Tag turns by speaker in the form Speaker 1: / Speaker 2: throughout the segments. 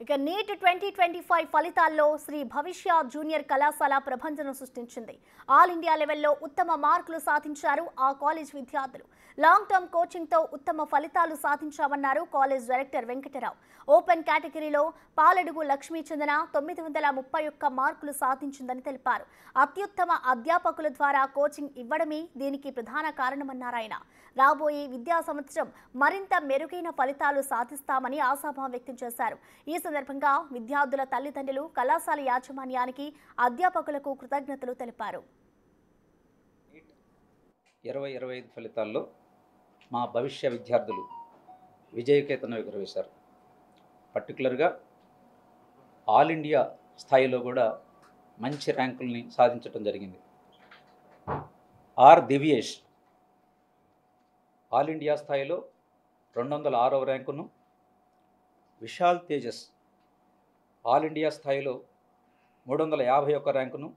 Speaker 1: ఇక నీట్ 2025 ఫలితాల్లో శ్రీ భవిష్య జూనియర్ కళాశాల ప్రభంజనం సృష్టించింది. ఆల్ ఇండియా లెవెల్లో ఉత్తమ మార్కులు సాధించారు ఆ కాలేజ్ విద్యార్థులు. లాంగ్ టర్మ్ కోచింగ్తో ఉత్తమ ఫలితాలు సాధించామన్నారు కాలేజ్ డైరెక్టర్ వెంకటరావు. ఓపెన్ కేటగిరీలో పాలడుగు లక్ష్మీ చందన 931 మార్కులు సాధించిందని తెలిపారు. అత్యుత్తమ అధ్యాపకుల ద్వారా కోచింగ్ ఇవ్వడమే దీనికి ప్రధాన కారణమన్నారాయన. రాబోయే విద్యా సంవత్సరం మరింత మెరుగైన ఫలితాలు సాధిస్తామని ఆశాభావం వ్యక్తం చేశారు. ఈ సందర్భంగా విద్యార్థుల తల్లిదండ్రులు, కళాశాల యాజమాన్యానికి, అధ్యాపకులకు కృతజ్ఞతలు తెలిపారు.
Speaker 2: 2025 ఫలితాల్లో మా భవిష్య విద్యార్థులు విజయకేతనం ఎగురవేశారు. పర్టికులర్గా ఆల్ ఇండియా స్థాయిలో కూడా మంచి ర్యాంకుల్ని సాధించడం జరిగింది. ఆర్ దివ్యేష్ ఆల్ ఇండియా స్థాయిలో 206వ ర్యాంకును, విశాల్ తేజస్ ఆల్ ఇండియా స్థాయిలో 351 ర్యాంకును,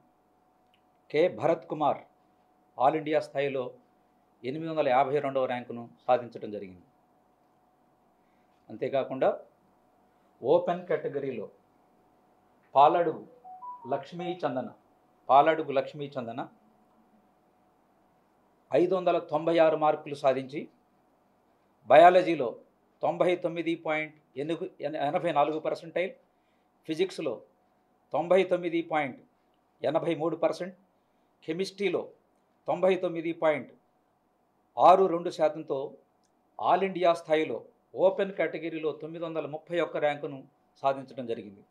Speaker 2: K Bharat Kumar all India స్థాయిలో 852వ ర్యాంకును సాధించడం జరిగింది. అంతేకాకుండా ఓపెన్ కేటగిరీలో పాలడుగు లక్ష్మీ చందన 596 మార్కులు సాధించి బయాలజీలో 99.84%, ఫిజిక్స్లో 99.83%, కెమిస్ట్రీలో 99.62%తో ఆల్ ఇండియా స్థాయిలో ఓపెన్ కేటగిరీలో 931 ర్యాంకును సాధించడం జరిగింది.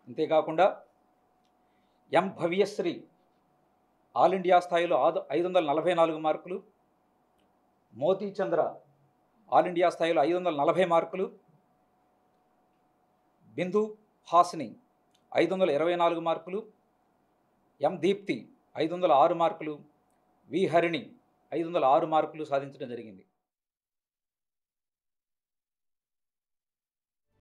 Speaker 2: అంతేకాకుండా ఎం భవ్యశ్రీ ఆల్ ఇండియా స్థాయిలో 544 మార్కులు, మోతీ చంద్ర ఆల్ ఇండియా స్థాయిలో 540 మార్కులు, బిందు హాసిని 524 మార్కులు, ఎం దీప్తి 506 మార్కులు, వి హరిణి 506 మార్కులు సాధించడం జరిగింది.